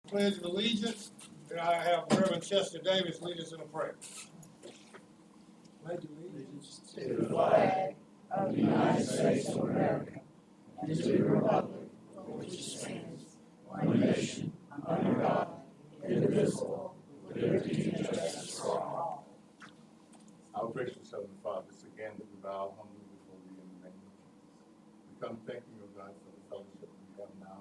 Pledge of Allegiance, and I have Reverend Chester Davis lead us in a prayer. Pledge allegiance to the flag of the United States of America and to the republic for which it stands, one nation, under God, indivisible, with liberty and justice for all. Our gracious Heavenly Father, it's again that we bow humbly before you in the name of Jesus. We come thanking you, God, for the fellowship we have now.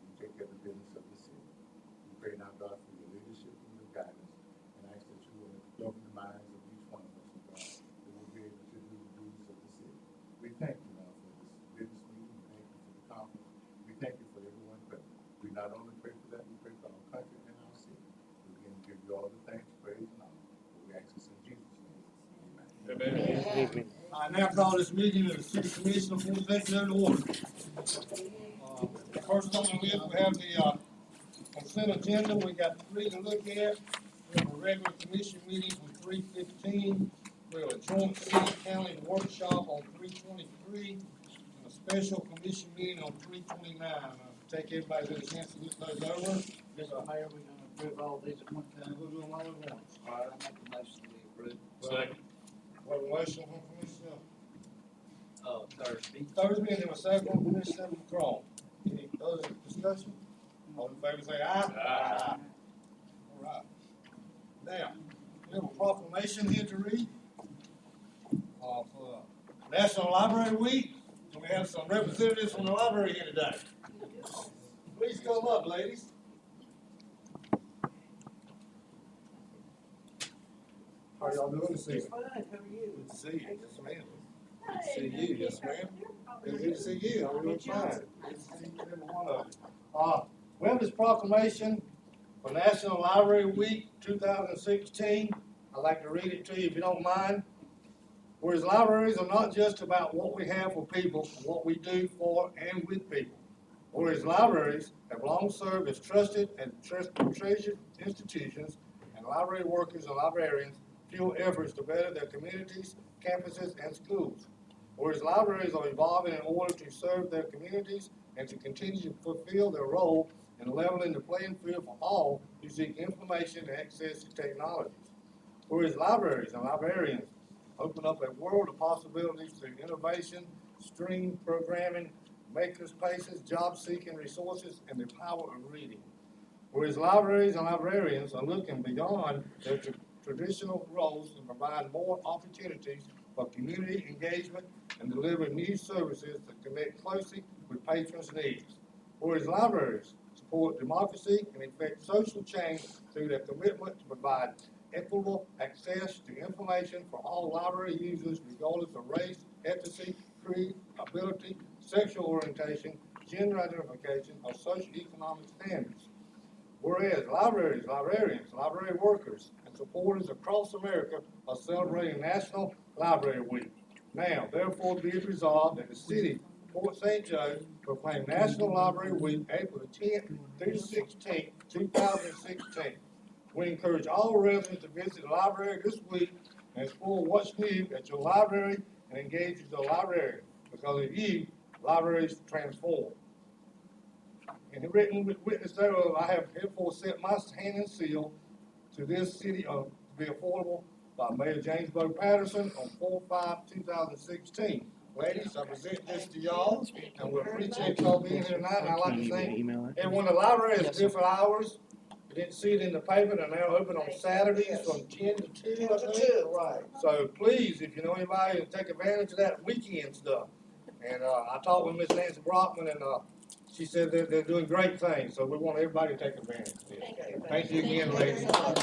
We take care of the business of the city. We pray now, God, for your leadership and your guidance, and ask that you will govern the minds of each one of us, God, that we'll be able to do the duties of the city. We thank you now for this business meeting. We thank you for the conference. We thank you for everyone present. We not only pray for that, we pray for our country and our city. We begin to give you all the thanks, praise, and honor. We ask this in Jesus' name. Amen. I now call this meeting of the City Commission for executive order. First on the list, we have the consent agenda. We got 3 to look at. We have a regular commission meeting on 3/15. We have a joint city county workshop on 3/23, and a special commission meeting on 3/29. Take everybody to the chance to look those over. Yes, sir, Mayor, we're gonna approve all these at one time. We'll do them all at once. All right, I make a motion to approve. Second. We have a motion from Commissioner Thursday. Thursby, and then a second from Commissioner McCrone. Any other discussion? All in favor say aye. Aye. All right. Now, we have a proclamation here to read for National Library Week. And we have some representatives from the library here today. Please come up, ladies. How are y'all doing this evening? Fine, how are you? Good to see you. Yes, ma'am. Good to see you. Yes, ma'am. Good to see you. I'm doing fine. Good to see you, every one of you. We have this proclamation for National Library Week 2016. I'd like to read it to you if you don't mind. Whereas libraries are not just about what we have for people, but what we do for and with people. Whereas libraries have long served as trusted and treasured institutions, and library workers and librarians fuel efforts to better their communities, campuses, and schools. Whereas libraries are evolving in order to serve their communities and to continue to fulfill their role in leveling the playing field for all who seek information and access to technologies. Whereas libraries and librarians open up a world of possibilities through innovation, stream programming, maker spaces, job-seeking resources, and the power of reading. Whereas libraries and librarians are looking beyond their traditional roles to provide more opportunities for community engagement and deliver new services that connect closely with patrons' needs. Whereas libraries support democracy and effect social change through their commitment to provide equitable access to information for all library users regardless of race, ethnicity, creed, ability, sexual orientation, gender identification, or socioeconomic standards. Whereas libraries, librarians, library workers, and supporters across America are celebrating National Library Week. Now, therefore, be it resolved that the city of Port St. Joe proclaim National Library Week April 10th through the 16th, 2016. We encourage all residents to visit the library this week and explore what's new at your library and engage with your librarian. Because of you, libraries transform. In the written witness thereof, I have therefore set my hand and seal to this city to be affordable by Mayor James Bo Patterson on 4/5/2016. Ladies, I present this to y'all, and we appreciate y'all being here tonight. And I'd like to thank everyone. The library has different hours. You didn't see it in the paper. They're now open on Saturdays from 10 to 2. Right. So please, if you know anybody, take advantage of that weekend stuff. And I talked with Miss Nancy Brockman, and she said they're doing great things. So we want everybody to take advantage of it. Thank you again, ladies. All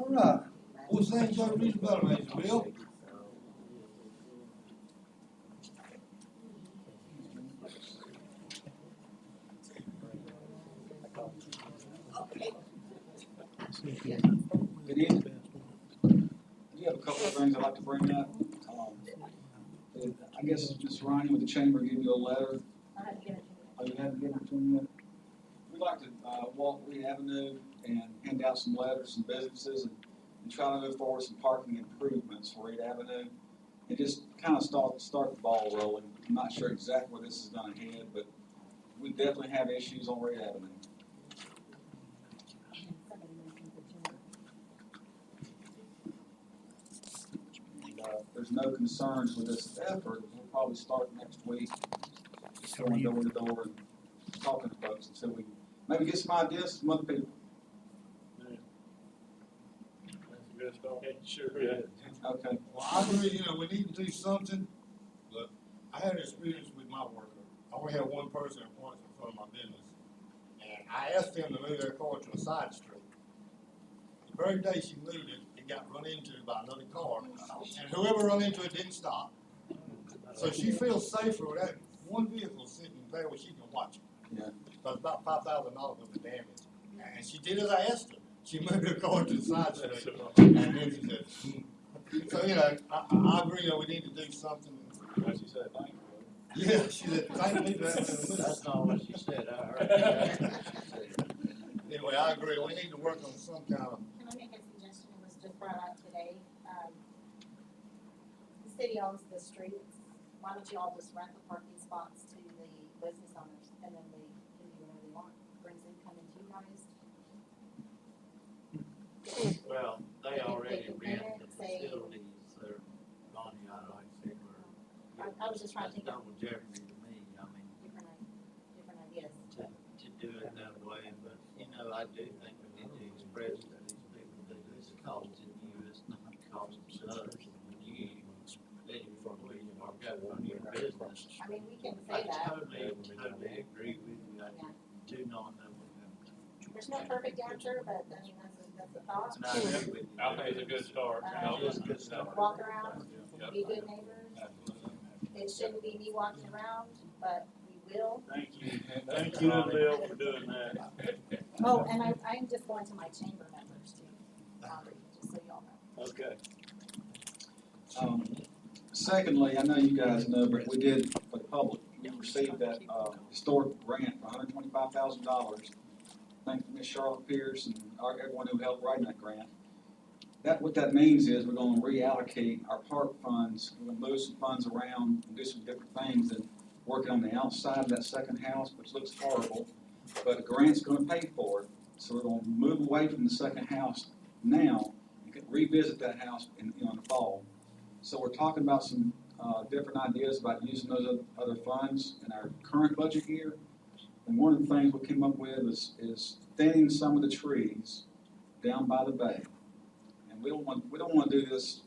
right. What's the name of the reason about it, Bill? Good evening. We have a couple of things I'd like to bring up. I guess Ms. Ronnie with the chamber gave you a letter. Oh, you haven't given it to me yet? We'd like to walk Reed Avenue and hand out some letters to businesses and try to move forward some parking improvements for Reed Avenue. And just kind of start the ball rolling. I'm not sure exactly where this is gonna head, but we definitely have issues on Reed Avenue. If there's no concerns with this effort, we'll probably start next week, just going door to door and talking to folks until we maybe get some ideas from other people. That's a good start. Sure is. Okay. Well, I agree, we need to do something. Look, I had an experience with my worker. I only had one person that parks in front of my business. And I asked them to move their car to a side street. The very day she moved it, it got run into by another car. And whoever run into it didn't stop. So she feels safer with that one vehicle sitting there where she can watch it. Yeah. So it's about $5,000 worth of damage. And she did as I asked her. She moved her car to the side street. And then she said, So, I agree, we need to do something. What she said, thank you. Yeah, she said, thank you. That's not what she said, I heard. Anyway, I agree, we need to work on some kind of, Can I make a suggestion? It was just brought up today. The city owns the streets. Why don't you all just rent the parking spots to the business owners and then they can do whatever they want? Brings income into you guys. Well, they already can rent pay the it, say- facilities, they're, Bonnie, I like to say, I was just trying to think of double jeopardy to me, I mean, different ideas. to do it that way, but, I do think we need to express to these people that it's costing you, it's not costing us. You, that you are governing your business. I mean, we can I say that. totally agree with you, I Yeah. do not know. There's no perfect answer, but I mean, that's a thought. And I agree with you. I think it's a good start. It's a good start. Walk around, Yep. be good neighbors. It shouldn't be me walking around, but we will. Thank you. Thank you, Bill, for doing that. Oh, and I'm just going to my chamber members too, just so y'all know. Okay. Secondly, I know you guys know, but we did, for the public, we received that, historic grant for $125,000. Thank you, Ms. Charlotte Pierce and everyone who helped write that grant. What that means is we're gonna reallocate our park funds, we're gonna move some funds around and do some different things and working on the outside of that second house, which looks horrible, but the grant's gonna pay for it. So we're gonna move away from the second house now and revisit that house in the fall. So we're talking about some different ideas about using those other funds in our current budget year. And one of the things we came up with is thinning some of the trees down by the bay. And we don't want to do this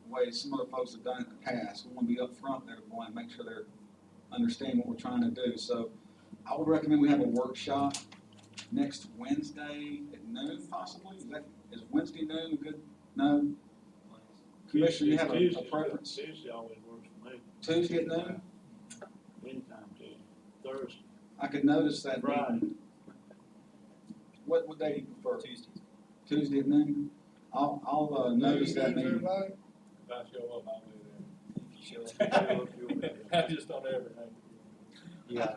the way some other folks have done it in the past. We want to be up front there, we want to make sure they're understanding what we're trying to do. So I would recommend we have a workshop next Wednesday at noon possibly. Is Wednesday noon a good? No? Commissioner, you have a preference? Tuesday always works for me, Tuesday at noon? anytime Tuesday, Thursday, I could notice that. Friday. What day do you prefer? Tuesday at noon? I'll notice that meeting. everybody? If I show up, I'll be there. I just don't ever know. Yeah.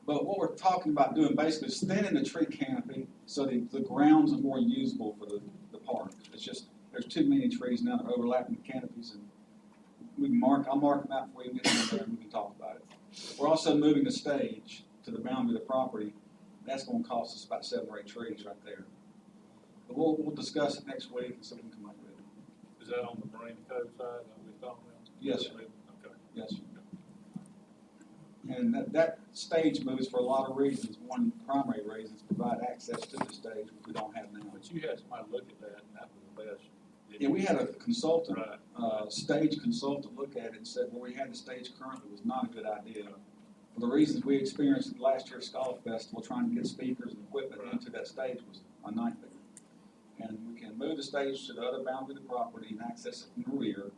But what we're talking about doing basically is thinning the tree canopy so the grounds are more usable for the park. It's just, there's too many trees now that are overlapping the canopies, and I'll mark them out for you and get them there and we can talk about it. We're also moving the stage to the boundary of the property. That's gonna cost us about 7 or 8 trees right there. But we'll discuss it next week and see what we can come up with. Is that on the Marine Code side that we talking about? Yes, sir. Okay. Yes, sir. And that stage moves for a lot of reasons. One primary reason is to provide access to the stage, which we don't have now. But you had somebody look at that, and that was the best. Yeah, we had a consultant, Right. stage consultant look at it and said where we had the stage currently was not a good idea. For the reasons we experienced at last year's Scholar Festival, trying to get speakers and equipment into that stage was a nightmare. And we can move the stage to the other boundary of the property and access it from the rear,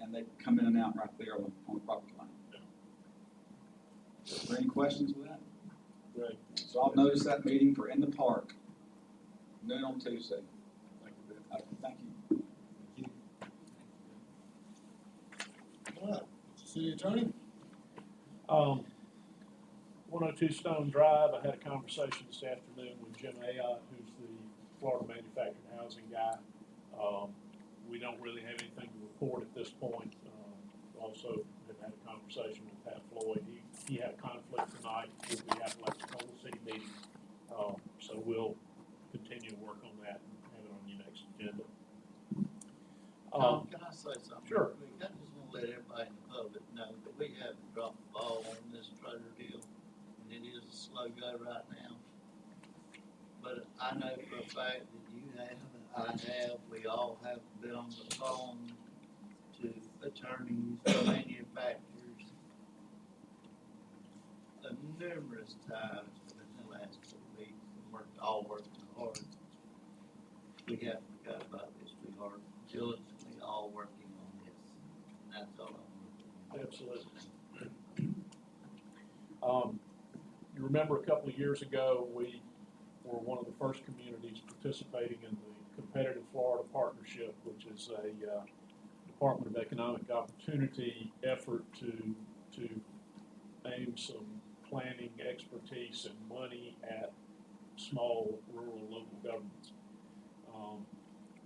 and they can come in and out right there on the property line. Are there any questions with that? Great. So I'll notice that meeting for in the park, noon on Tuesday. Thank you, Bill. Thank you. All right, City Attorney? 102 Stone Drive, I had a conversation this afternoon with Jim Ayotte, who's the Florida Manufactured Housing guy. We don't really have anything to report at this point. Also, have had a conversation with Pat Floyd. He had a conflict tonight with the Apalachicola City meeting. So we'll continue to work on that and have it on your next agenda. Tom, can I say something? Sure. real quick? I just want to let everybody in the public know that we haven't dropped the ball on this Trader deal, and it is a slow go right now. But I know for a fact that you have, I have, we all have been on the phone to attorneys, manufacturers, numerous times within the last 4 weeks, and all working hard. We haven't forgot about this, we are diligently all working on this, and that's all I want to do. Absolutely. You remember a couple of years ago, we were one of the first communities participating in the Competitive Florida Partnership, which is a Department of Economic Opportunity effort to aim some planning expertise and money at small rural local governments.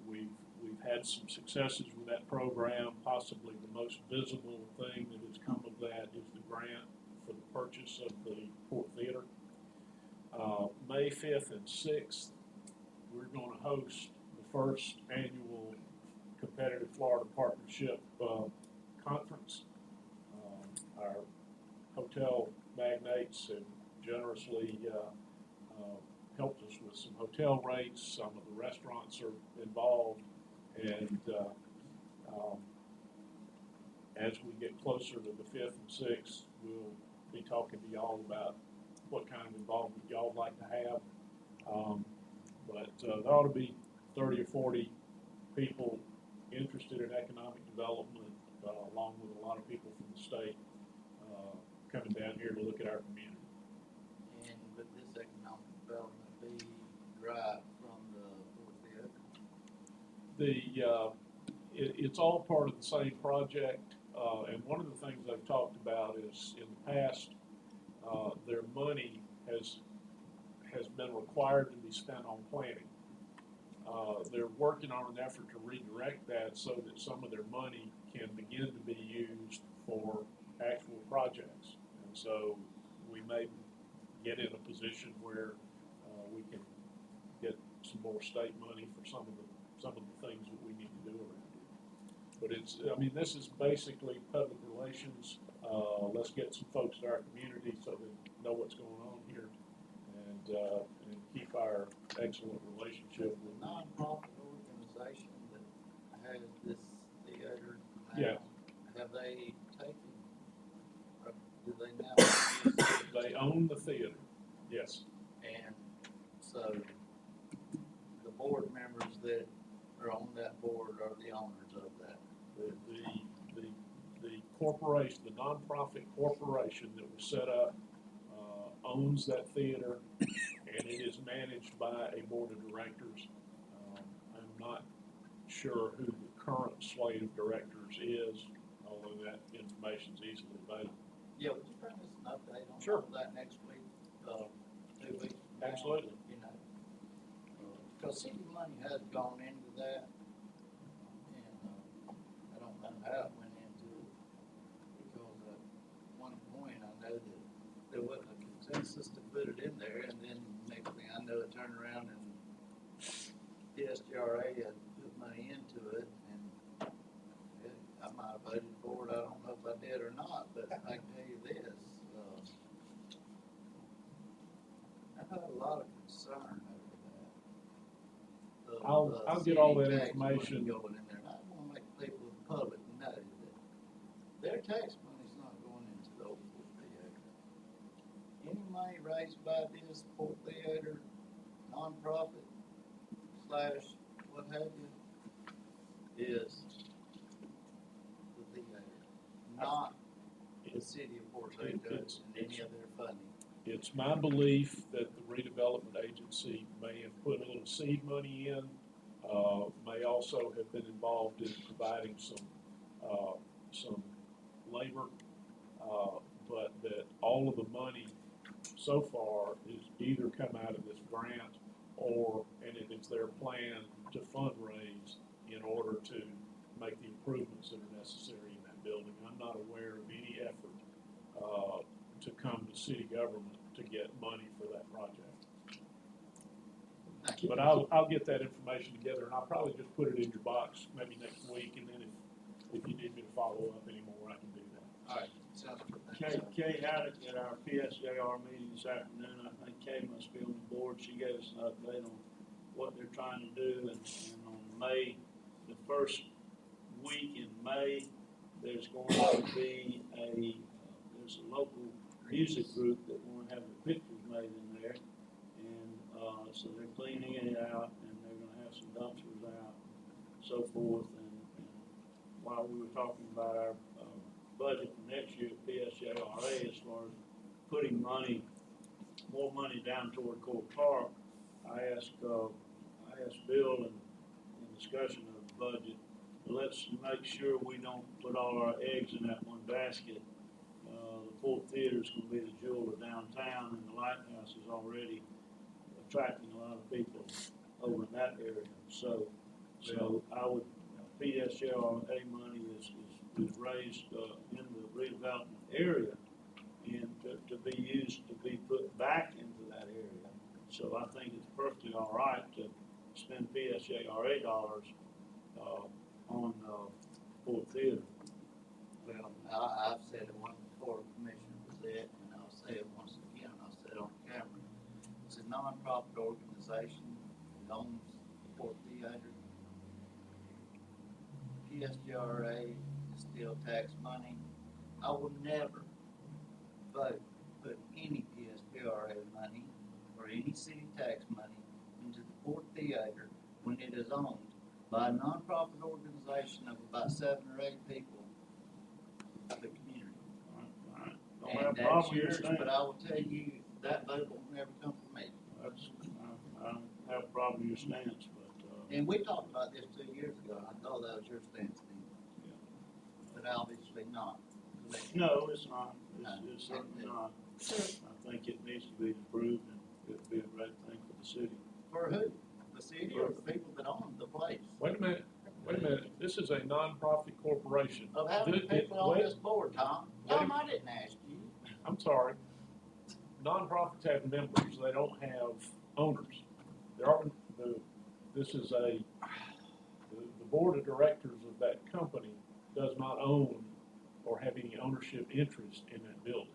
We've had some successes with that program. Possibly the most visible thing that has come of that is the grant for the purchase of the Port Theater. May 5th and 6th, we're going to host the first annual Competitive Florida Partnership conference. Our hotel magnates have generously helped us with some hotel rates. Some of the restaurants are involved, and as we get closer to the 5th and 6th, we'll be talking to y'all about what kind of involvement y'all would like to have. But there ought to be 30 or 40 people interested in economic development, along with a lot of people from the state coming down here to look at our community. And with this economic development be derived from the Port Theater? It's all part of the same project, and one of the things they've talked about is in the past, their money has been required to be spent on planning. They're working on an effort to redirect that so that some of their money can begin to be used for actual projects. And so we may get in a position where we can get some more state money for some of the things that we need to do around here. But this is basically public relations. Let's get some folks to our community so they know what's going on here, and keep our excellent relationship with them. Nonprofit organization that has this theater now, Yeah. have they taken, or do they now use it? They own the theater, yes. And so the board members that are on that board are the owners of that. The corporation, the nonprofit corporation that was set up, owns that theater, and it is managed by a board of directors. I'm not sure who the current slate of directors is, although that information is easily available. Yeah, would you bring us an update on Sure. all that next week, 2 weeks? from now? Absolutely. You know, because city money has gone into that, and I don't know how it went into it, because at one point I know that there wasn't a consensus to put it in there, and then next thing I know, it turned around and the SGRA had put money into it, and I might have voted for it, I don't know if I did or not, but I can tell you this, I've had a lot of concern over that. I'll get all that city tax money information. Going in there, and I want to make people in the public know that their tax money's not going into the old Port Theater. Any money raised by this Port Theater nonprofit / what have you, is the theater, not the city of Port Rico and any of their funding. It's my belief that the redevelopment agency may have put a little seed money in, may also have been involved in providing some labor, but that all of the money so far is either come out of this grant or, and it is their plan to fundraise in order to make the improvements that are necessary in that building. I'm not aware of any effort, to come to city government to get money for that project. But I'll get that information together, and I'll probably just put it in your box maybe next week, and then if you need me to follow up anymore, I can do that. All right, sounds good. Thank you. Kay Haddock at our PSJR meeting this afternoon, I think Kay must be on the board, she gave us an update on what they're trying to do, and on May, the first week in May, there's going to be there's a local music group that want to have the pictures made in there, and, so they're cleaning it out, and they're gonna have some dumpsters out, so forth, and while we were talking about our, budget for next year at PSJRA, as far as putting more money down toward Court Park, I asked Bill in discussion of the budget, let's make sure we don't put all our eggs in that one basket. The Fort Theater's gonna be the jewel of downtown, and the Lighthouse is already attracting a lot of people over in that area. So I would, PSJRA money is raised, in the redevelopment area, and to be used, to be put back into that area. So I think it's perfectly all right to spend PSJRA dollars, on, Fort Theater. Well, I've said it once before, Commissioner was it, and I'll say it once again, I'll say it on camera. It's a non-profit organization that owns the Fort Theater. PSJRA is still tax money. I will never vote, put any PSJRA money or any city tax money into the Fort Theater when it is owned by a non-profit organization of about 7 or 8 people of the community. Don't have a And that's problem with your yours, stance. but I will tell you, that vote will never come from me. I don't have a problem with your stance, but, And we talked about this 2 years ago, and I thought that was your stance then. But obviously not. no, it's not, No. it's certainly not. I think it needs to be improved, and it'd be a great thing for the city. For who? The city or the people that own the place? Wait a minute, this is a nonprofit corporation. Of how many Th- people on wait- this board, Tom? wait a- Tom, I didn't ask you. I'm sorry, nonprofits have members, they don't have owners. This is the board of directors of that company does not own or have any ownership interest in that building.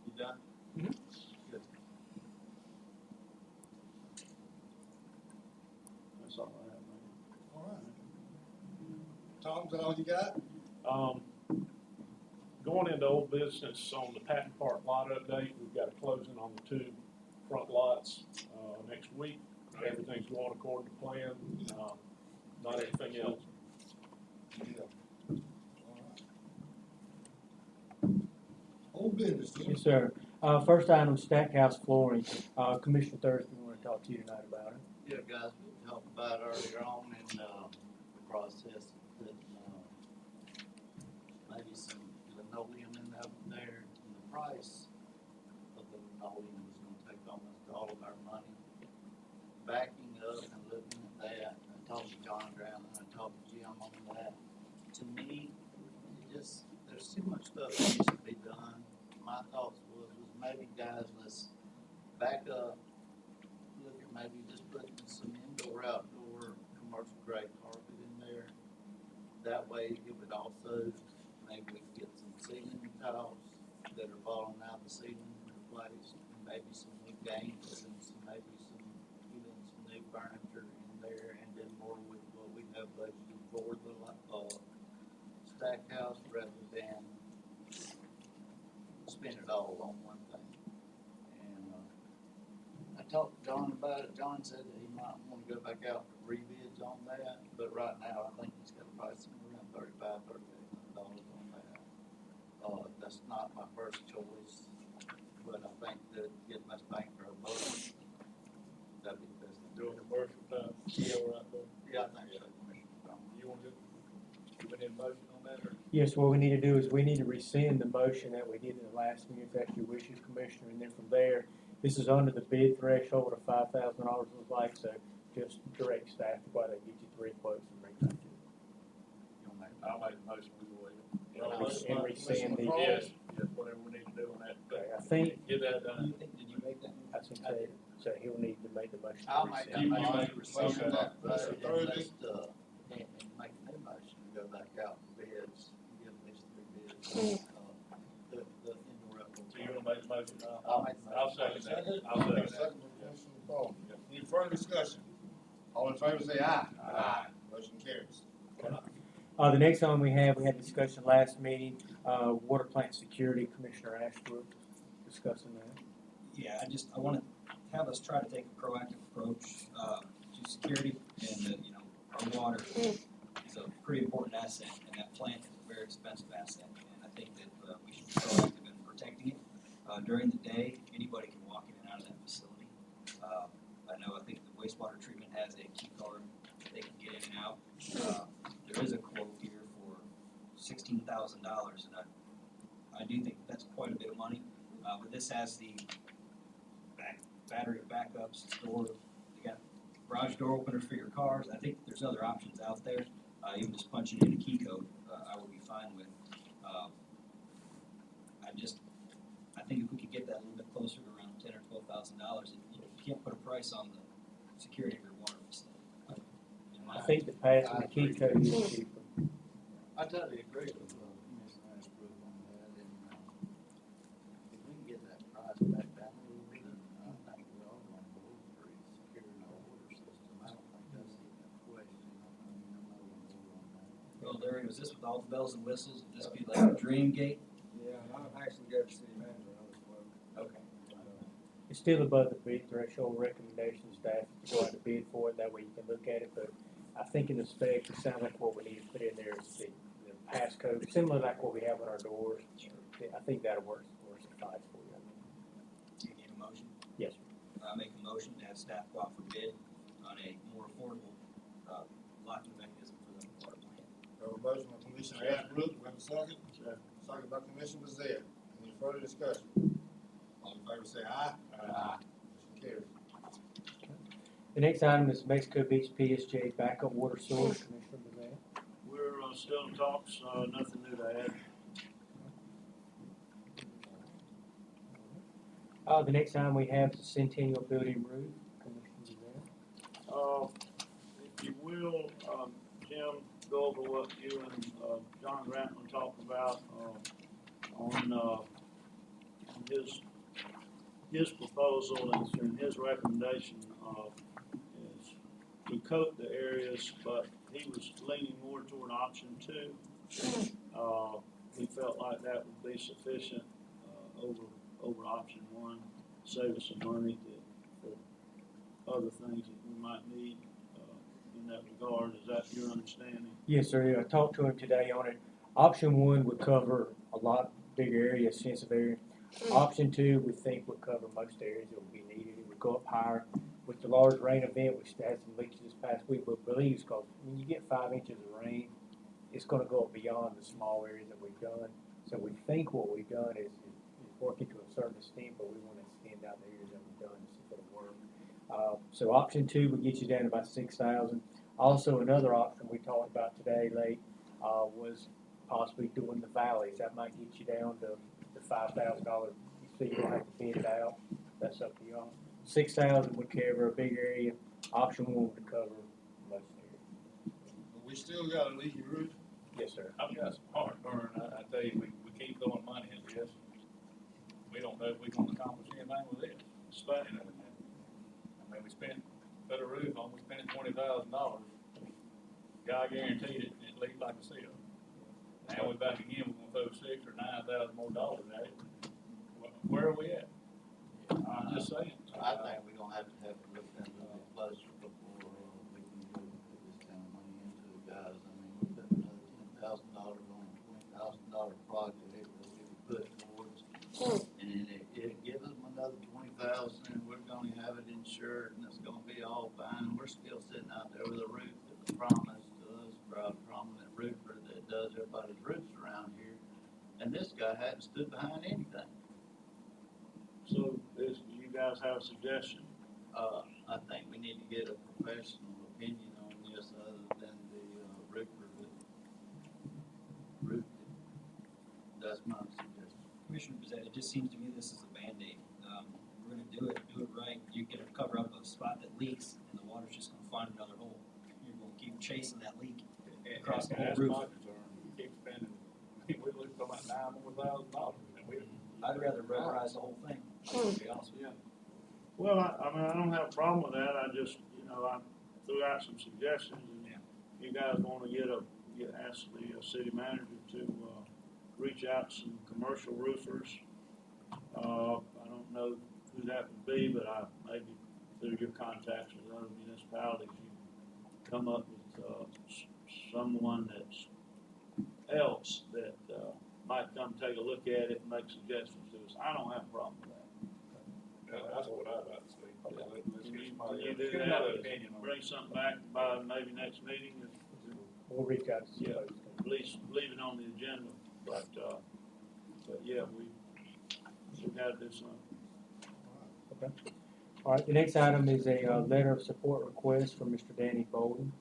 You done? Mhm. Good. That's all I have, man. All right. Tom, is that all you got? Going into old business on the Patton Park lot update, we've got a closing on the 2 front lots, next week. Everything's going according to plan, not anything else. Yeah. All right. Old business, Jim. Yes, sir. First item, Stackhouse flooring. Commissioner Thurston, we want to talk to you tonight about it. Yeah, guys, we talked about earlier on in, the process that, maybe some linoleum in there, and the price of the linoleum is gonna take almost all of our money. Backing up and looking at that, I talked to John Brown, and I talked to Jim on that. To me, there's too much stuff that needs to be done. My thoughts was maybe guys, let's back up, look at maybe just putting some indoor, outdoor, commercial grade carpet in there. That way it would also, maybe we could get some ceiling tiles that are falling out of the ceiling replaced, and maybe some new games and maybe some, even some new furniture in there, and then more with what we have budgeted for the, stack house rather than spend it all on one thing. And, I talked to John about it. John said that he might wanna go back out for rebids on that, but right now I think he's got a price somewhere around $38 on that. That's not my first choice, but I think that getting us bang for a buck, that'd be the best thing. Doing commercial type deal right there. Yeah, I think so, Commissioner Brown. You want to, we need a motion on that, or? Yes, what we need to do is we need to rescind the motion that we did in the last meeting, if that's your wishes, Commissioner, and then from there, this is under the bid threshold of $5,000, looks like, so just direct staff to go out and get you 3 quotes and bring back to you. I'll make the motion, we go ahead. And rescind the, Yes, yes, whatever we need to do on that. Okay, I think- Get that done. Did you make that? I think so he'll need to make the motion. to I'll make that rescind. You motion. make it. Rescind Okay. that, That's and Thursday. let's, and make a new motion to go back out for bids, give these 3 bids, the indoor outdoor. So you're gonna make the motion? I'll make the motion. I'll second that. Second? I'll second that. Second by Commissioner Paul. Any further discussion? All in favor say aye. Aye. Motion carries. The next one we had discussion last meeting, water plant security, Commissioner Ashbrook discussing that. Yeah, I want to have us try to take a proactive approach to security, and our water is a pretty important asset, and that plant is a very expensive asset, and I think that we should be proactive in protecting it. During the day, anybody can walk in and out of that facility. I think the wastewater treatment has a key card that they can get in and out. There is a quote here for $16,000, and I do think that's quite a bit of money. But this has the battery backups, storage. They got garage door openers for your cars. I think there's other options out there. Even just punching in a key code, I would be fine with. I think if we could get that a little bit closer to around $10,000 or $12,000, you can't put a price on the security of your water facility. I think the passing the key code is cheaper. I totally agree with Commissioner Ashbrook on that, and if we can get that price back down a little bit, I think we're all on board for securing our water system. I don't think that's even a question. I'm all on board on that. Well, Larry, was this with all the bells and whistles? Would this be like a dream gate? Yeah, and I've actually got the city manager on this one. Okay. It's still above the bid threshold recommendation, staff to go out to bid for it, that way you can look at it, but I think in the specs, it sounds like what we need to put in there is the passcode, similar like what we have on our doors. I think that'll work suffice for you. Do you need a motion? Yes, I make a motion to have staff go out for bid on a more affordable locking mechanism for the water plant. We have a motion by Commissioner Ashbrook, we have a second. Second by Commissioner Bezell. Any further discussion? All in favor say aye. Aye. Motion carries. the next item is Mexico Beach PSJ backup water source, Commissioner Bazan. We're still in talks, nothing new to add. The next item we have is the Centennial Building roof, Commissioner Bazan. If you will, Jim, go over what you and John Grantland talked about on his proposal and his recommendation is to coat the areas, but he was leaning more toward option 2. He felt like that would be sufficient over option 1, save us some money for other things that we might need in that regard. Is that your understanding? Yes, sir. I talked to him today on it. Option 1 would cover a lot bigger area, extensive area. Option 2, we think would cover most areas that would be needed. It would go up higher. With the large rain event, we had some leaks this past week, but believes because when you get 5 inches of rain, it's going to go up beyond the small areas that we've done. So we think what we've done is working to a certain extent, but we want to extend out the areas that we've done to see if it'll work. So option 2 would get you down to about $6,000. Also, another option we talked about today late was possibly doing the valleys. That might get you down to the $5,000. You see, you'll have to bid it out. That's up to y'all. $6,000 would cover a big area. Option 1 would cover most areas. But we still got a leaky roof. Yes, sir. I've got some heartburn, I tell you, we keep throwing money at this. We don't know if we can accomplish anything with it. You know, I mean, we put a roof on, we spent $20,000. Guy guaranteed it, and it leaked like a seal. Now we're back again, we're gonna throw $6,000 or $9,000 more dollars at it. Where are we at? I'm just saying. I think we're gonna have to look into it closer before we can go put this kind of money into it, guys. I mean, we put another $10,000 on a $20,000 project that we could put towards, and it gives them another $20,000, and we're gonna have it insured, and it's gonna be all fine. And we're still sitting out there with a roof that was promised to us by a prominent roofer that does everybody's roofs around and this guy hadn't stood behind anything. So, you guys have a suggestion? I think we need to get a professional opinion on this other than the, roofer that roofed it. That's my suggestion. Commissioner Bezet, it just seems to me this is a Band-Aid. We're gonna do it right. You're gonna cover up a spot that leaks, and the water's just gonna find another hole. You're gonna keep chasing that leak across the whole That's roof. my concern. We keep spending, we lose about $900,000, and we, I'd rather rubberized the whole thing, to be honest with you. Well, I mean, I don't have a problem with that, I just, I threw out some suggestions, and you guys wanna ask the city manager to, reach out to some commercial roofers. I don't know who that would be, but maybe through your contacts with other municipalities, you can come up with, someone else that, might come take a look at it and make suggestions to us. I don't have a problem with that. that's what I'd like to see. Let's Can get you somebody else. do Get another that, opinion on it. bring something back by maybe next meeting, We'll reach out to Yeah. somebody. at least leave it on the agenda, but yeah, we gotta do something. All right, the next item is a letter of support request from Mr. Danny Bolden,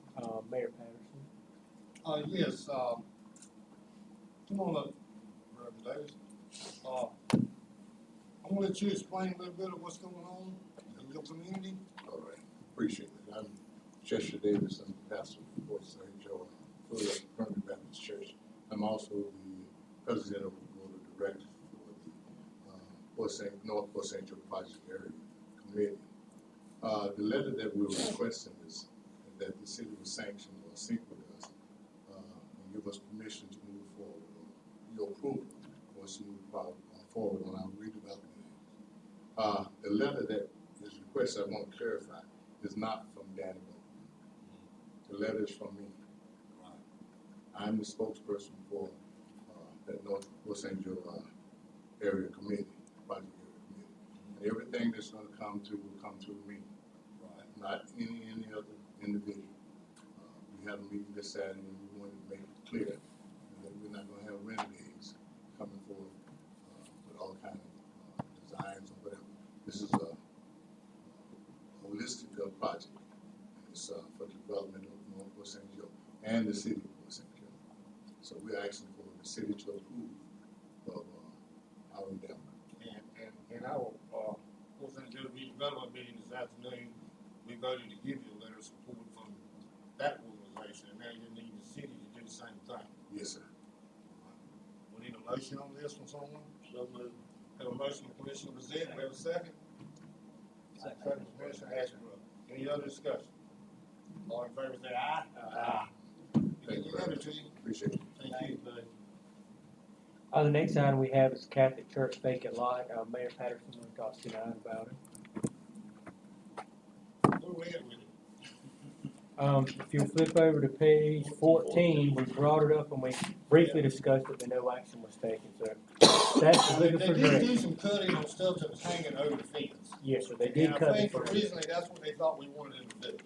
Mayor Patterson. Yes, come on up, Reverend Davis. I'm gonna let you explain a little bit of what's going on in your community. All right, appreciate it. I'm Chester Davis, I'm the pastor of Fort St. Joe, Primitive Baptist Church. I'm also the president of the board of directors for the North Fort St. Joe Project Area Committee. The letter that we're requesting is that the city will sanction or sync with us and give us permission to move forward, or your approval for us to move forward on our redevelopment. The letter that is requested, I want to clarify, is not from Danny Bolden. The letter is from me. I'm the spokesperson for that North Fort St. Joe area committee, project area committee. And everything that's going to come through will come through me, not any other individual. We had a meeting this Saturday and we wanted to make it clear that we're not going to have renegades coming forward with all kinds of designs or whatever. This is a holistic project. It's for the development of North Fort St. Joe and the city of Fort St. Joe. So we're asking for the city to approve of our endeavor. And our, Fort St. Joe redevelopment meeting this afternoon, we voted to give you a letter of support from that organization, and now you need the city to do the same thing. Yes, sir. We need a motion on this from someone. So moved. Have a motion from Commissioner Bezet, we have a second. Second from Commissioner Ashbrook. Any other discussion? All in favor say aye. Aye. Thank you, Letter to you. Appreciate it. Thank you. The next item we have is Catholic Church vacant lot. Mayor Patterson will talk to you about it. Where we at with it? If you'll flip over to page 14, we brought it up and we briefly discussed it, but no action was taken, so that's They looking for did do direction. some cutting on stuff that was hanging over the fence. Yes, sir, they did And cut I it think for originally that's what they thought we wanted them to do.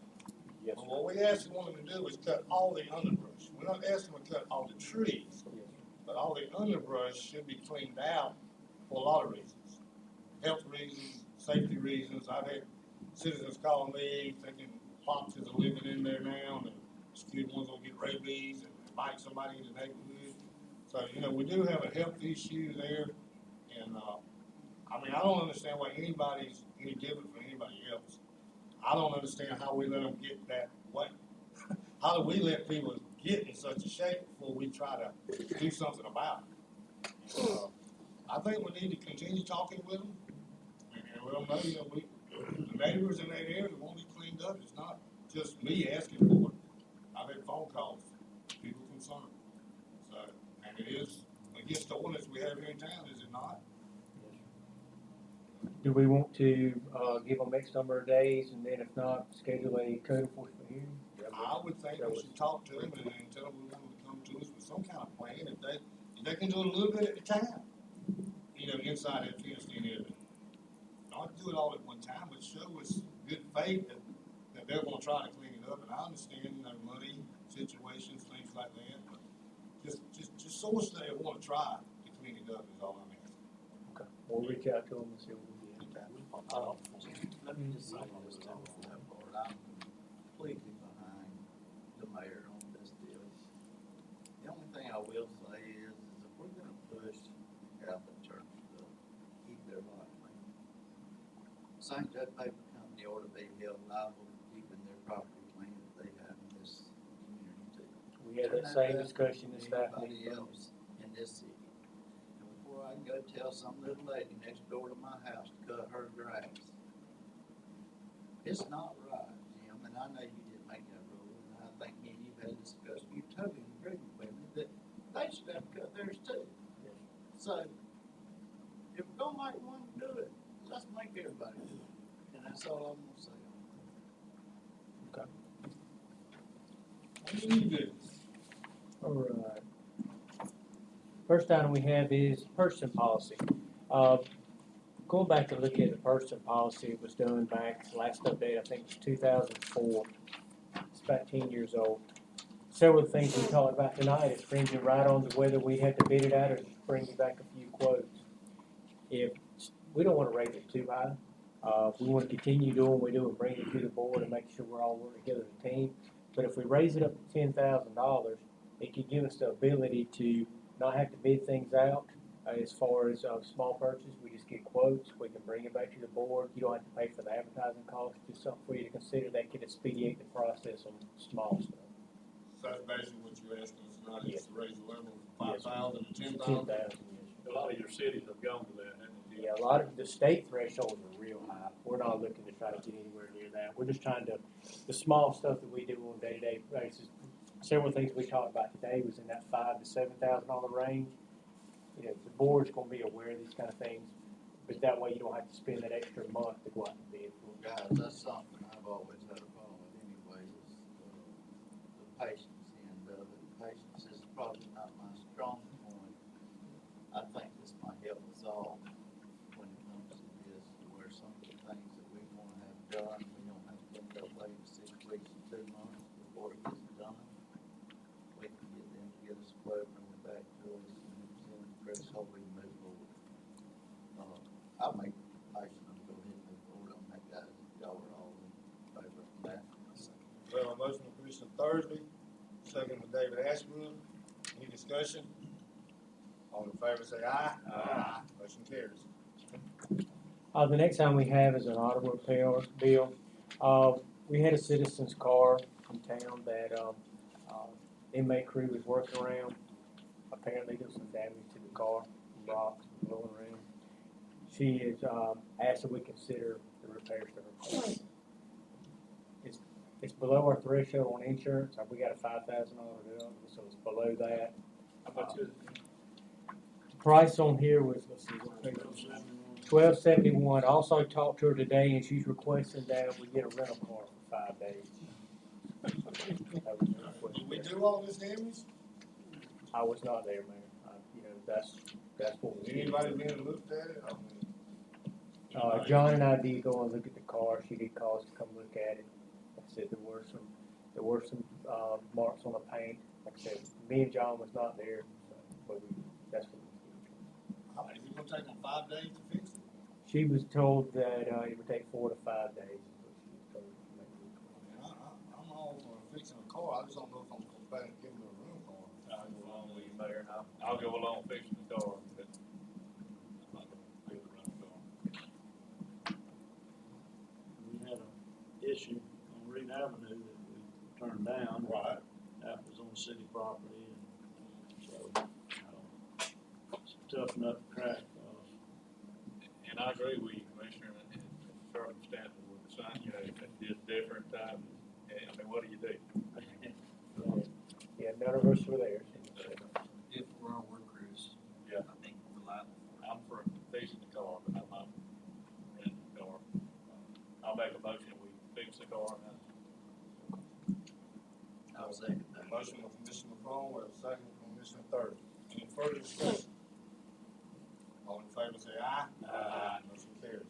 Yes, But sir. what we actually wanted them to do was cut all the underbrush. We're not asking them to cut all the trees, but all the underbrush should be cleaned out for a lot of reasons. Health reasons, safety reasons. I've had citizens call me thinking foxes are living in there now and the scared ones will get rabies and bite somebody in the neighborhood. So, we do have a health issue there. And, I don't understand why anybody's any different from anybody else. I don't understand how we let them get that way. How do we let people get in such a shape before we try to do something about it? I think we need to continue talking with them. And let them know, the neighbors in that area want it cleaned up. It's not just me asking for it. I've had phone calls, people concerned. So, and it is against the ordinance we have here in town, is it not? Do we want to give them X number of days and then if not, schedule a code enforcement hearing? I would think we should talk to them and tell them we want them to come to us with some kind of plan. If they can do it a little bit at a time, inside that fenced in area. Not do it all at one time, but show us good faith that they're gonna try to clean it up. And I understand, money situations, things like that, but just show us they wanna try to clean clean it up is all I'm asking. Okay. We'll reach out to them and see what we can get. Let me just say this too, for that part, I'm completely behind the mayor on this deal. The only thing I will say is if we're gonna push Catholic churches to keep their lot clean, St. Jude Paper Company ought to be held liable for keeping their property clean that they have in this community too. We had that same discussion this Anybody afternoon. else in this city. And before I can go tell some little lady next door to my house to cut her grass, it's not right, Jim, and I know you didn't make that rule, and I think me and you had discussed, you totally agree with me that they should have to cut theirs too. So, if we're gonna make one do it, let's make everybody do it, and that's all I'm gonna say. What do you do? All right. First item we have is person policy. Going back to look at the person policy, it was done back, last update, I think it was 2004. It's about 10 years old. Several things we talked about tonight is bringing right on to whether we have to bid it out or just bring you back a few quotes. If we don't want to rate it too high, we want to continue doing what we do and bring it to the board and make sure we're all working together as a team. But if we raise it up to $10,000, it could give us the ability to not have to bid things out. As far as small purchase, we just get quotes, we can bring it back to the board, you don't have to pay for the advertising cost, just something for you to consider that could expedite the process on small stuff. So that's basically what you're asking us tonight, is to raise the level from Yes. 5,000 to 10,000? 10,000, yes. A lot of your cities have gone to that, haven't they? Yeah, a lot of the state thresholds are real high, we're not looking to try to get anywhere near that, we're just trying to, the small stuff that we do on a day-to-day basis, several things we talked about today was in that $5,000 to $7,000 range. You know, the board's gonna be aware of these kind of things, but that way you don't have to spend that extra month to go out and bid. Guys, that's something I've always had a problem with anyway, is the patience end of it. Patience is probably not my strong point. I think this might help us all when it comes to this, to where some of the things that we wanna have done, we don't have to end up waiting 6 weeks or 2 months before it gets done. We can get them to get us a quote, bring it back to us, and then press hope we can move forward. I'll make the motion and go ahead and move forward on that, guys, if y'all are all in favor of that. Well, a motion from Commissioner Thursby, second from David Ashbrook. Any discussion? All in favor say aye. Aye. Motion carries. The next item we have is an auto repair bill. We had a citizen's car in town that, inmate crew was working around. Apparently there was some damage to the car, rocks blowing around. She is, asked if we consider the repairs to her car. It's below our threshold on insurance, we got a $5,000 deductible, so it's below that. How much is it? Price on here was, let's see, what page was it? $12.71. I also talked to her today and she's requesting that we get a rental car for 5 days. That was her request. Did we do all this damage? I was not there, man. You know, that's what we did. Anybody been and looked at it? I mean, John and I did go and look at the car. She did call us to come look at it. Like I said, there were some marks on the paint. Like I said, me and John was not there, so, but that's what we did. is it gonna take them 5 days to fix it? She was told that it would take 4 to 5 days. is what she was told to make it. I mean, I'm all for fixing a car, I just don't know if I'm gonna go back and give them a rental car. I'll go along with you, Mayor, and I'll go along fixing the car, but I'm not gonna do the rental car. We had an issue on Reed Avenue that we turned down. Right. That was on city property, and so, it's a tough nut to crack. And I agree with you, Commissioner, in circumstances with the sign, you know, it's just different times, and I mean, what do you do? Yeah, none of us were there. If we're on work crews, Yeah. I think we're liable. I'm for fixing the car, but I'm not renting the car. I'll make a motion, we fix the car, and I'll second that. Motion from Commissioner McCrone, with a second from Commissioner Thursby. Any further discussion? All in favor say aye. Aye. Motion carries.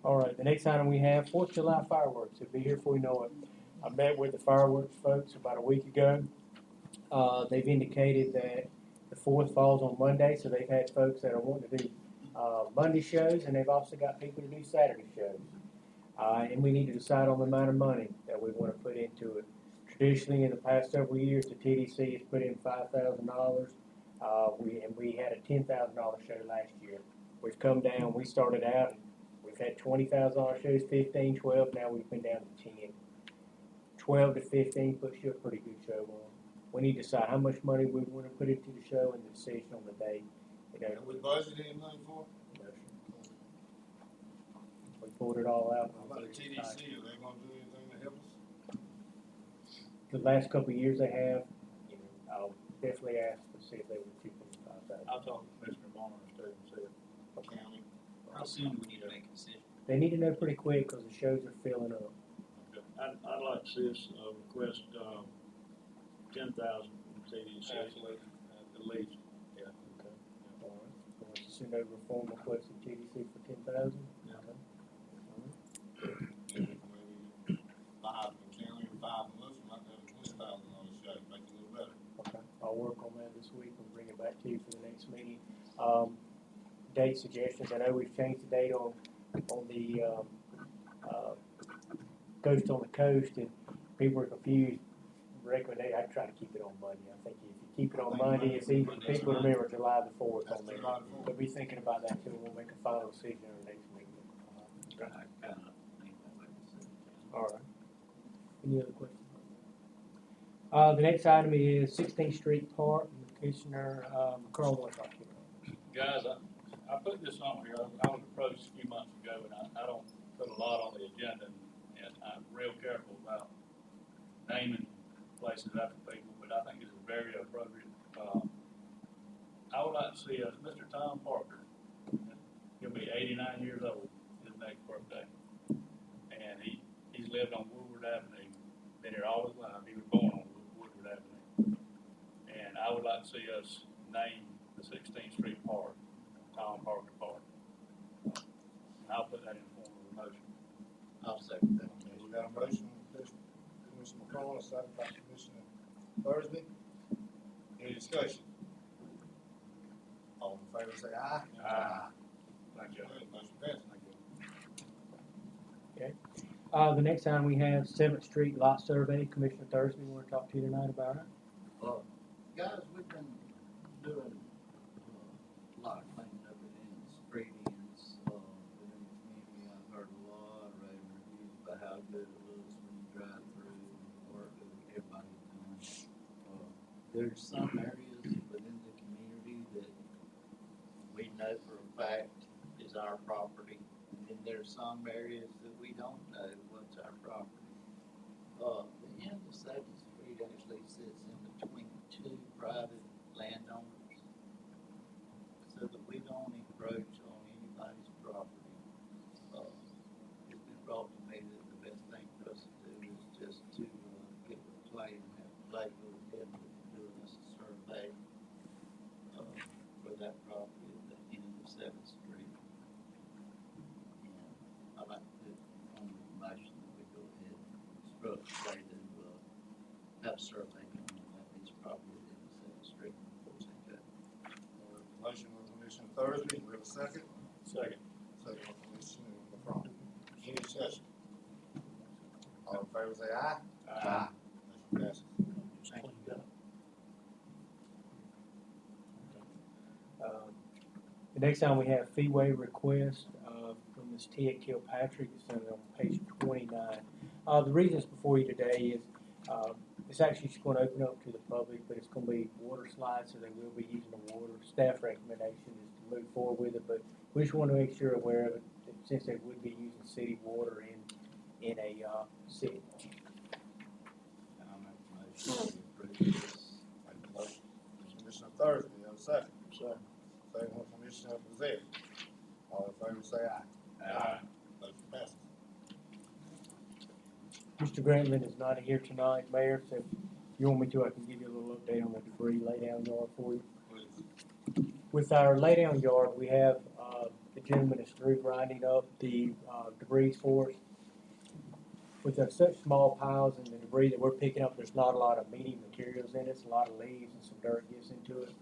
All right, the next item we have, 4th of July fireworks. It'll be here before you know it. I met with the fireworks folks about a week ago. They've indicated that the 4th falls on Monday, so they've had folks that are wanting to do, Monday shows, and they've also got people to do Saturday shows. And we need to decide on the amount of money that we wanna put into it. Traditionally, in the past several years, the TDC has put in $5,000. We had a $10,000 show last year. We've come down, we started out, we've had $20,000 shows, 15, 12, now we've been down to 10. 12 to 15 puts you a pretty good show on. We need to decide how much money we want to put into the show and the decision on the day. You know, Have we budgeted any money for it? we pulled it all out. How about the TDC, are they gonna do anything to help us? The last couple of years they have, you know, I'll definitely ask to see if they would chip in 5,000. I talked to Commissioner Barnes too and said, County? How soon do we need to make a decision? They need to know pretty quick because the shows are filling up. I'd like to see us, request, 10,000 from TDC. absolutely, at least, yeah. Okay. All right. So let's send over a form request to TDC for 10,000. Yeah. Maybe 5 from county and 5 from us, we might have a $20,000 show, make it a little better. Okay, I'll work on that this week and bring it back to you for the next meeting. Date suggestions, I know we've changed the date on the, Ghost on the Coast, and people are confused. Recommendation, I try to keep it on Monday. I think if you keep it on Monday, it's easy for people to remember July the 4th on there. July the 4th. But be thinking about that too, and we'll make a final decision in our next meeting. I kind of think that way. All right. Any other questions? The next item is 16th Street Park, Commissioner, McCrone wants to talk to you. Guys, I put this on here, I was approached a few months ago, and I don't put a lot on the agenda, and I'm real careful about naming places after people, but I think it's very appropriate. I would like to see us, Mr. Tom Parker, he'll be 89 years old his next birthday, and he's lived on Woodward Avenue, been here all his life, he was born on Woodward Avenue. And I would like to see us name the 16th Street Park Tom Parker Park. And I'll put that in the form of a motion. I'll second that. Okay, we got a motion, Commissioner McCrone, a second by Commissioner Thursby. Any discussion? All in favor say aye. Aye. Thank you. Motion passes. The next item we have 7th Street Lot Survey. Commissioner Thursby, we want to talk to you tonight about it. Guys, we've been doing a lot of cleaning up in the street ends, within the community. I've heard a lot of rave reviews about how good it looks when you drive through and the work that everybody's doing. There's some areas within the community that we know for a fact is our property, and then there's some areas that we don't know what's our property. The end of 7th Street actually sits in between 2 private landowners, so that we don't encroach on anybody's property. It's been brought to me that the best thing for us to do is just to get with Clay and have Clay go ahead and doing us a survey for that property at the end of 7th Street. And I'd like to put on the motion that we go ahead and instruct Clay to have a survey done on that piece of property at the end of 7th Street. Motion with Commissioner Thursby, we have a second. Second. Second by Commissioner McCrone. Any discussion? All in favor say aye. Aye. Motion passes. Thank you. The next time we have fee waiver request from Ms. Tia Kilpatrick. It's on page 29. The reason it's before you today is it's actually just going to open up to the public, but it's going to be water slides, so they will be using the water. Staff recommendation is to move forward with it, but we just want to make sure aware of it, that since they would be using city water in a city. I'll make a motion to approve this. Make the motion. Commissioner Thursby, you have a second. So, Second by Commissioner Brazil. All in favor say aye. Aye. Motion passes. Mr. Grantland is not here tonight, Mayor, so if you want me to, I can give you a little update on the debris laydown yard for you. Please. With our laydown yard, we have, the gentleman is through grinding up the, debris for us. With such small piles and the debris that we're picking up, there's not a lot of meaty materials in it, it's a lot of leaves and some dirt gets into it.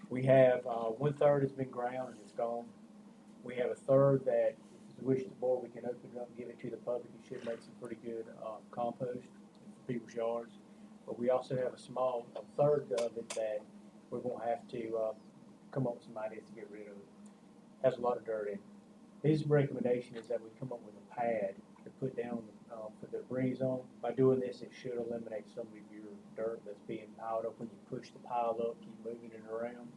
We have, 1/3 has been ground and it's gone. We have a third that, if it's the wish of the board, we can open it up and give it to the public. It should make some pretty good, compost for people's yards. But we also have a third of it that we're gonna have to, come up with some ideas to get rid of. Has a lot of dirt in it. His recommendation is that we come up with a pad to put down, for the debris zone. By doing this, it should eliminate some of your dirt that's being piled up when you push the pile up, keep moving it around.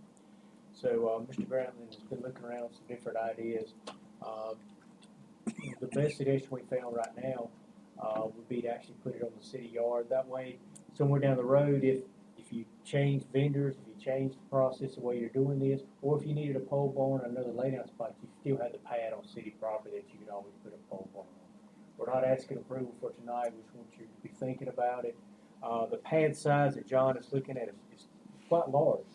So, Mr. Grantland has been looking around some different ideas. The best suggestion we found right now, would be to actually put it on the city yard. That way, somewhere down the road, if you change vendors, if you change the process, the way you're doing this, or if you needed a pole barn or another laydown spot, you still have the pad on city property that you could always put a pole barn on. We're not asking approval for tonight, we just want you to be thinking about it. The pad size that John is looking at is quite large.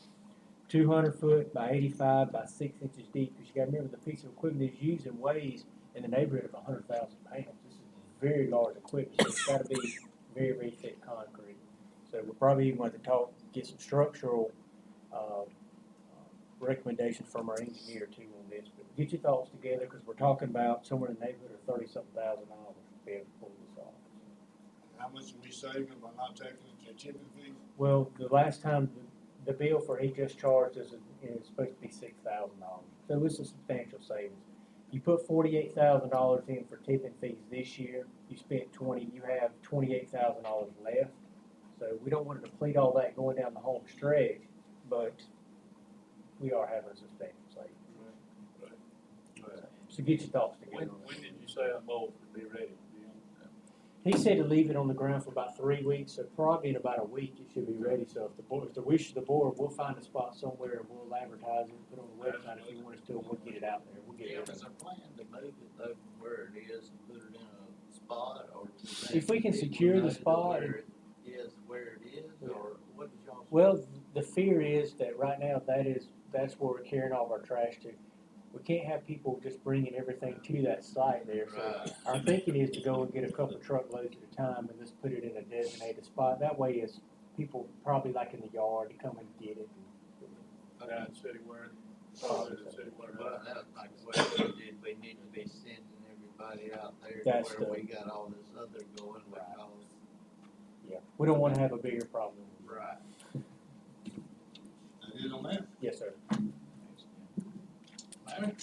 200 foot by 85 by 6 inches deep, because you gotta remember the piece of equipment is used and weighs in the neighborhood of 100,000 pounds. This is very large equipment, so it's gotta be very, very thick concrete. So we're probably even going to get some structural, recommendations from our engineer too on this. But get your thoughts together, because we're talking about somewhere in the neighborhood of $30-something thousand to be able to pull this off. How much are we saving by not taking the tipping fees? Well, the last time, the bill for he just charged us is supposed to be $6,000. So it's a substantial savings. You put $48,000 in for tipping fees this year, you spent you have $28,000 left. So we don't want to deplete all that going down the home stretch, but we are having a substantial savings. So get your thoughts together. When did you say a mold would be ready? He said to leave it on the ground for about 3 weeks, so probably in about a week it should be ready. So if the wish of the board, we'll find a spot somewhere and we'll advertise it, put it on the website if you want us to, and we'll get it out there. We'll get it out Is there. there a plan to move it though where it is and put it in a spot, or? If we can secure the spot. Where it is, or what did y'all? Well, the fear is that right now that's where we're carrying all of our trash to. We can't have people just bringing everything to that site there. So Right. our thinking is to go and get a couple truckloads at a time and just put it in a designated spot. That way, it's people probably like in the yard to come and get it. Down City where? Well, that's my question, did we need to be sending everybody out there to That's where the- we got all this other going because? Yeah, we don't want to have a bigger problem. Right. That is on that. Yes, sir. Larry?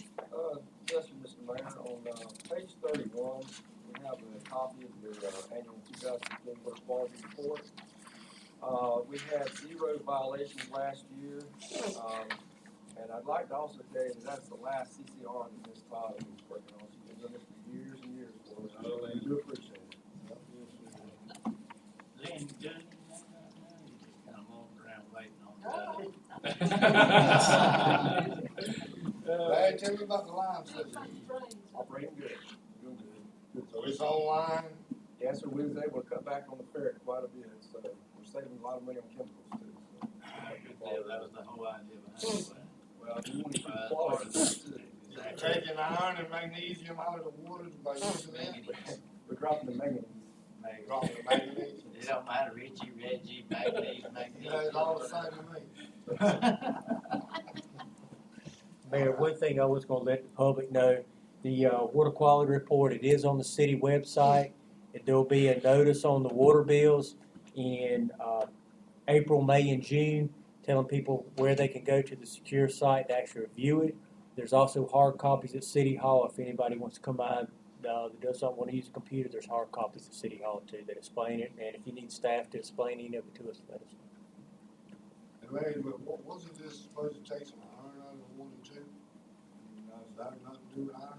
Yes, Mr. Mayor, on, page 31, we have a copy of the, annual 2010 water quality report. We had 0 violations last year, and I'd like to also tell you that that's the last CCR that Ms. Tyler was working on. She's been doing this for years and years for us, and we do appreciate it. Then good. Kind of walking around waiting on Larry, tell me about the lime system. Operating good, doing good. So it's online. Yes, sir, we was able to cut back on the ferret quite a bit, so we're saving a lot of money on chemicals too. So. Yeah, that was the whole idea behind it. Well, we want to keep Right. quality too. Taking iron and magnesium out of the water by using that. We're dropping the manganese. Dropping the magnesium. It don't matter, Richie, Reggie, Magnesium, Yeah, it's all the same to me. Mayor, one thing I was going to let the public know, the water quality report, it is on the city website. There'll be a notice on the water bills in April, May, and June, telling people where they can go to the secure site to actually review it. There's also hard copies at City Hall if anybody wants to come by that doesn't want to use a computer. There's hard copies at City Hall too that explain it, and if you need staff to explain any of it to us, let us know. And Larry, but wasn't this supposed to take some iron out of the water too? Is that nothing to do with iron?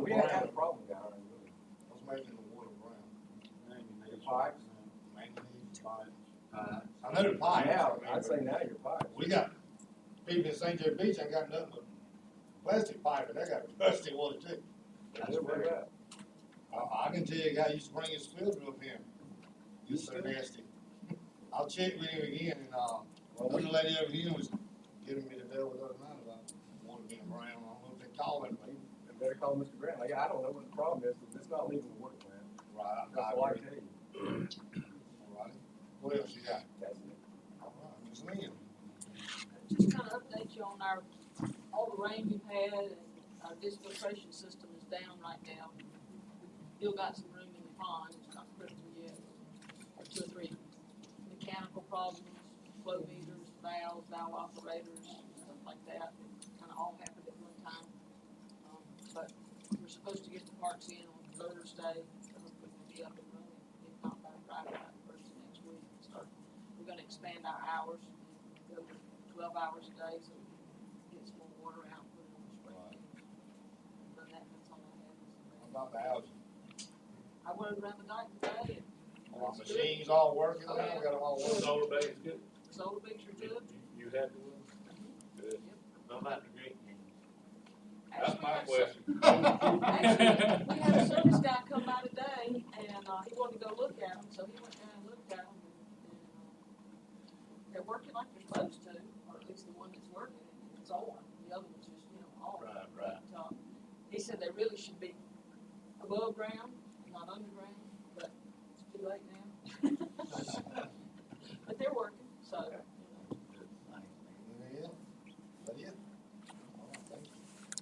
We haven't had a problem down there. What's making the water brown? The pipes? Manganese pipes. I know the pipes. Yeah, I mean, I'd say now your pipes. We got people in St. Joe Beach ain't got nothing but plastic pipe, and they got plastic water too. That's where we're at. I can tell you a guy used to bring his filter up here. It's so nasty. I'll check with him again, and, one lady over here was giving me the devil the other night about water being brown. I don't know if they call it, but. You better call Mr. Grant. Like, I don't know what the problem is, but it's not leaving the water plant. Right, That's all I agree. tell you. All right. What else you got? That's it. All right, just Lynn. Just kind of update you on all the rain we've had, and our disfiltration system is down right now. Still got some room in the pond, it's not critical yet. 2 or 3 mechanical problems, flow meters, valves, valve operators, stuff like that, kind of all happened at one time. But we're supposed to get the parts in on Thursday, so hopefully we'll be up and running, if not by Friday, by the first of next week. We're gonna expand our hours, go to 12 hours a day, so we can get some more water out, put it on the spray. Done that, that's all I have. About the house. I went around the dike today, and Our machines all working now, we got them all working. Solar Bay is good. solar beams are good. You happy with them? Good. What about the Greek? That's my Actually, question. Actually, we had a service guy come by today, and, he wanted to go look at them, so he went down and looked at them, and, they're working like they're supposed to, or at least the one that's working, it's on, the other one's just, off. Right. But, he said they really should be above ground, not underground, but it's too late now. But they're working, so, Yeah. But yeah.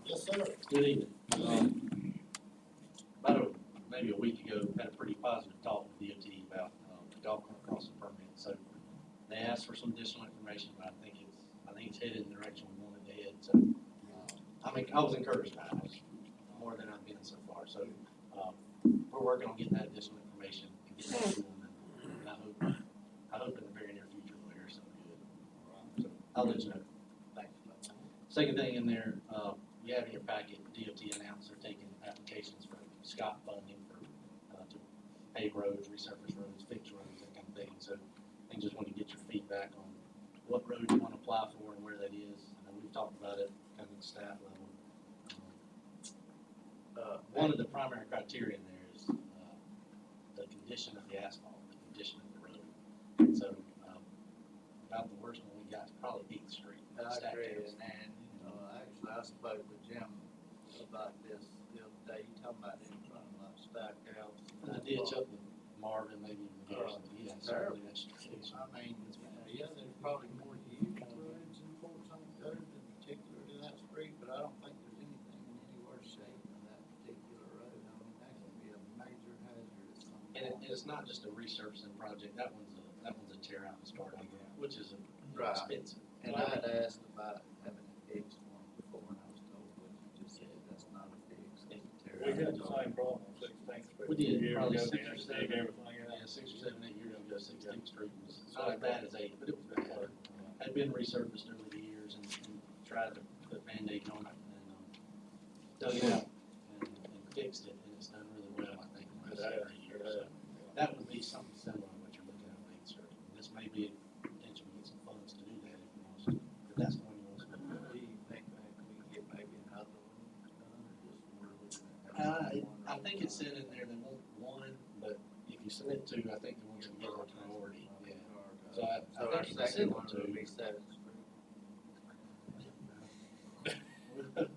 Yes, sir. Good evening. Maybe a week ago, had a pretty positive talk with DOT about the golf cart crossing permit. So they asked for some additional information, but I think it's headed in the direction we wanted to head. So I was encouraged by it. It was more than I've been so far. So we're working on getting that additional information and getting that to them. And I hope in the very near future we'll hear something good. So I'll let you know. Thanks. Second thing in there, you have in your packet, DOT announced they're taking applications for Scott funding for, to pave roads, resurface roads, fix roads, that kind of thing. So I just want to get your feedback on what road you want to apply for and where that is. I know we've talked about it kind of at staff level. One of the primary criteria in there is the condition of the asphalt, the condition of the road. So about the worst one we got is probably 8th Street. I Stack agree, House. and, actually, I spoke with Jim about this the other day, you talking about in front of my stack house. The ditch up in Marvin, maybe even Garrison, yeah, certainly that's true. I mean, yeah, there's probably more used roads in Fort St. Joe than particular to that street, but I don't think there's anything in any worse shape than that particular road. I mean, that can be a major hazard at some And point. it's not just a resurfacing project, that one's a tear out and start over, which is Right. expensive. And I had asked about having a fix one before, and I was told what you just said, that's not a fix, it's a tear out. We had the same problem on 16th Street. We did, a year probably ago, 6 they or had to 7. dig everything out. Yeah, 6 or 7, 8 years ago, 16th Street was not as bad as 8, but it was bad. Had been resurfaced over the years and tried to put Band-Aid on it and dug it out and fixed it, and it's done really well, I think, in the last 7 or 8 years. So that would be something similar to what you're looking at on 8th Street. This may be a potential to get some funds to do that if you want to, if that's the one you want to do. Do you think that we can get maybe another one done, or just we're looking at having one? I think it's said in there they want one, but if you submit 2, I think they want you to give a priority, yeah. So I So our think if you second send one them would 2. be 7th Street.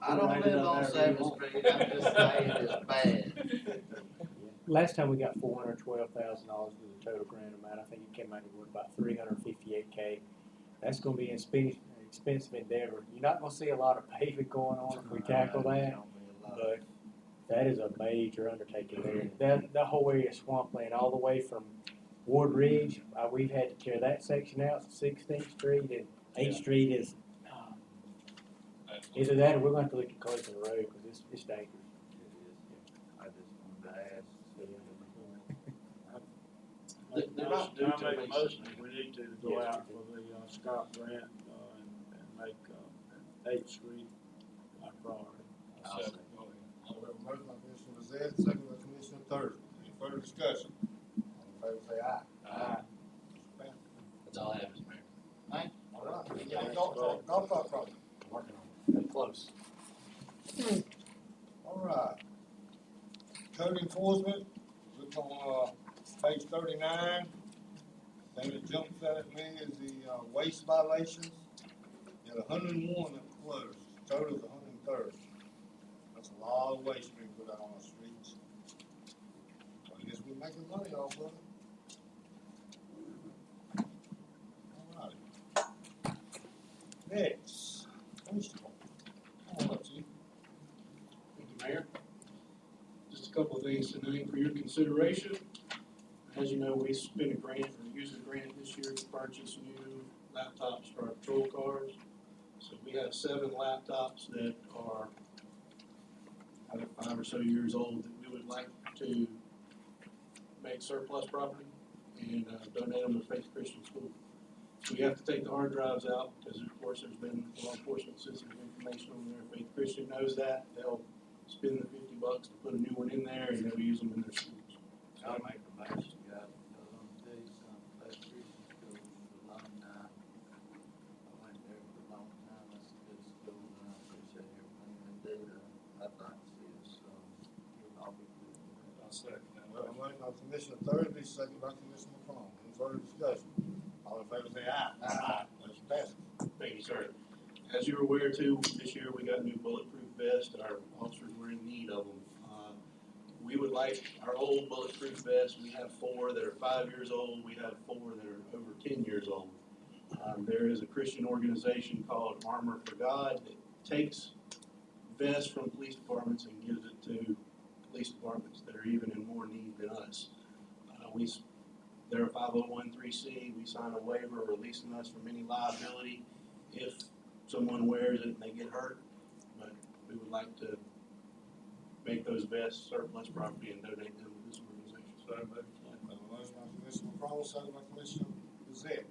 I don't live on 7th Street, I'm just saying it's bad. Last time we got $412,000 with the total grant amount. I think it came out to about $358K. That's gonna be an expensive endeavor. You're not gonna see a lot of paving going on if we tackle that, but that is a major undertaking there. That whole area of swampland, all the way from Ward Ridge, we've had to tear that section out, 16th Street, and 8th Street is, either that or we're gonna have to look at closing the road, because it's dangerous. I just wanted to ask. They're not due I to make a make motion, some- we need to go out for the, Scott grant, and make, 8th Street our priority. We have a motion by Commissioner Zed, second by Commissioner Thursby. Any further discussion? All in favor say aye. Aye. That's all I have, Mr. Mayor. All right, get a golf cart problem. I'm working on it. Close. All right. Code enforcement, look on, page 39. Thing that jumps out at me is the, waste violations. There are 101 that were closed, total is 130. That's a lot of waste being put out on the streets. I guess we're making money off of it. All right. couple of things tonight for your consideration. As you know, we spent a grant, or used a grant this year to purchase new laptops for our patrol cars. So we have 7 laptops that are out of 5 or so years old that we would like to make surplus property and donate them to Faith Christian School. So we have to take the hard drives out because, of course, there's been law enforcement sensitive information on there. Faith Christian knows that. They'll spend the $50 to put a new one in there, and they'll use them in their schools. I'll make a motion, guys, because I'm gonna tell you something, Faith Christian School for a long time. I went there for a long time, that's a good school, and I appreciate everything they do. I'd like to see us, I'll be good. I'll second that. Motion made by Commissioner Thursby, second by Commissioner McCrone. Any further discussion? All in favor say aye. Aye. Motion passes. Thank you, sir. As you're aware too, this year we got new bulletproof vests, and our officers were in need of them. We would like our old bulletproof vests. We have 4 that are 5 years old. We have 4 that are over 10 years old. There is a Christian organization called Armor for God that takes vests from police departments and gives it to police departments that are even in more need than us. They're a 501(c)(3). We sign a waiver releasing us from any liability if someone wears it and they get hurt. But we would like to make those vests surplus property and donate them to this organization. So moved. Motion by Commissioner McCrone, second by Commissioner Gazette.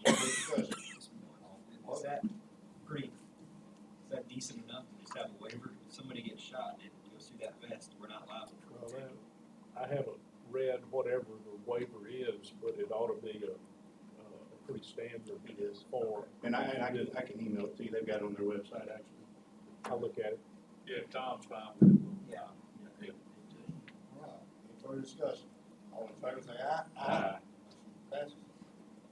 Any further discussion? Is that decent enough to just have a waiver? If somebody gets shot and it goes through that vest, we're not liable. Well, then, I haven't read whatever the waiver is, but it ought to be a pretty standard form. And I can email it to you. They've got it on their website, actually. I'll look at it. Yeah, Tom's fine with it. Yeah. All right. Any further discussion? All in favor say aye. Aye. Passes.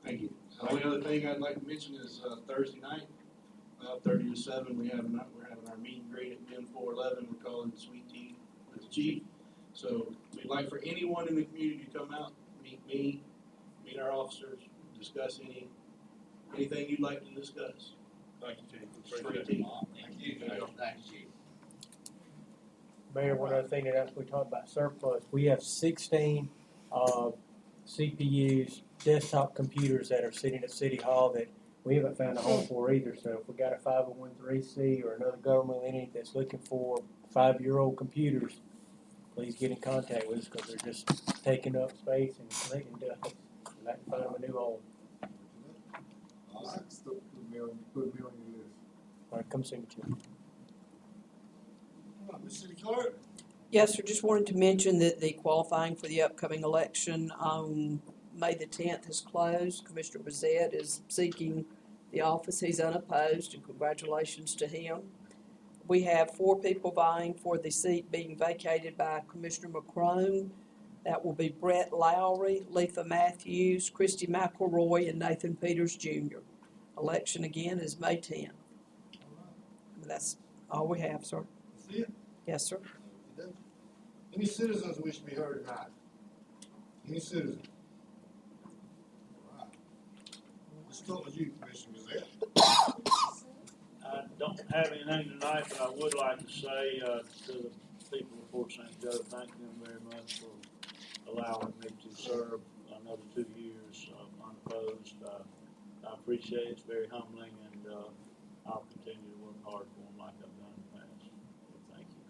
Thank you. The only other thing I'd like to mention is Thursday night, 30 to 7, we're having our meet and greet at Ben 411. We're calling it Sweet Tea with the Chief. So we'd like for anyone in the community to come out, meet me, meet our officers, discuss anything you'd like to discuss. Thank you, Chief. Free Appreciate tea. Thank you. Thanks, Chief. Mayor, one other thing that we talked about surplus, we have 16 CPUs, desktop computers that are sitting at City Hall that we haven't found a home for either. So if we got a 501(c) or another government entity that's looking for 5-year-old computers, please get in contact with us because they're just taking up space and collecting dust. We'd like to find them a new home. All right, still put me on your list. All right, come see me, Chief. All right, Ms. City Clerk? Yes, sir, just wanted to mention that the qualifying for the upcoming election on May the 10th is closed. Commissioner Bezet is seeking the office. He's unopposed, and congratulations to him. We have 4 people vying for the seat being vacated by Commissioner McCrone. That will be Brett Lowry, Letha Matthews, Christy McElroy, and Nathan Peters Jr. Election again is May 10th. That's all we have, sir. See it? Yes, sir. Any citizens wish to be heard tonight? Any citizen? All right. Let's start with you, Commissioner Gazette. I don't have anything tonight, but I would like to say to the people of Fort St. Joe, thank them very much for allowing me to serve another 2 years unopposed. I appreciate it. It's very humbling, and I'll continue to work hard for them like I've done in the past. Thank you.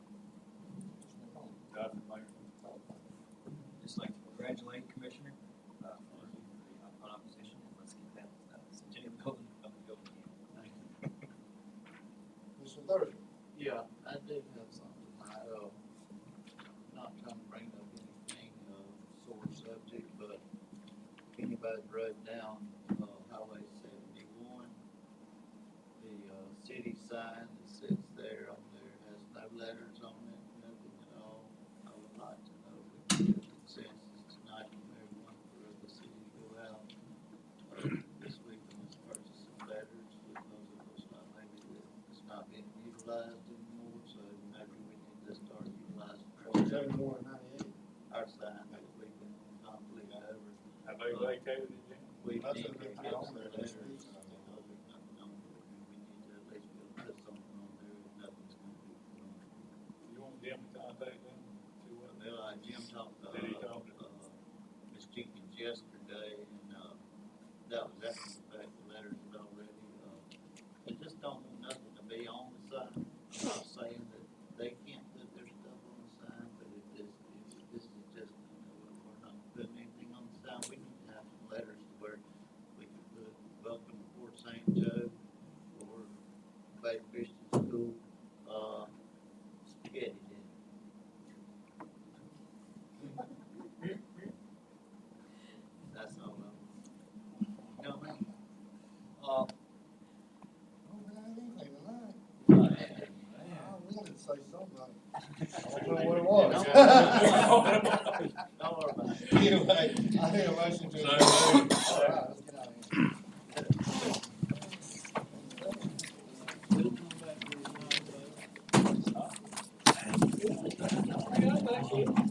Just like to congratulate Commissioner for the opposition, and let's get that Centennial building up and going again. Thank you. Mr. Thursby? Yeah, I do have something. Not trying to bring up anything, sore subject, but anybody drove down, Highway 71, the, city sign that sits there on there has no letters on it, nothing at all. I would like to know if we can get a consensus tonight from everyone for the city to go out, this week and let's purchase some letters, because it looks like maybe that it's not being utilized anymore, so maybe we need to start utilizing. 71 and 98. Our sign that we've been completely over. Have they vacated it yet? We That's need what to they get put on some there, letters, that's because what there's nothing on there, and we need to at least be able to put something on there, if nothing's gonna be put on there. You want them to contact them, see Jim talked, Did he talk? Ms. Jenkins yesterday, and, that was after the fact the letters had already, they just don't want nothing to be on the sign. I'm not saying that they can't put their stuff on the sign, but if this is just, we're not putting anything on the sign, we need to have some letters to where we can put welcome to Fort St. Joe, or Faith Christian School, spaghetti dinner. That's all I'm, you know what I mean? Oh, man, anything tonight. I wanted to say something. I don't know what it was. Don't worry about it. Anyway, I need a motion to. So All moved. right, let's get out of here. We'll come back to it.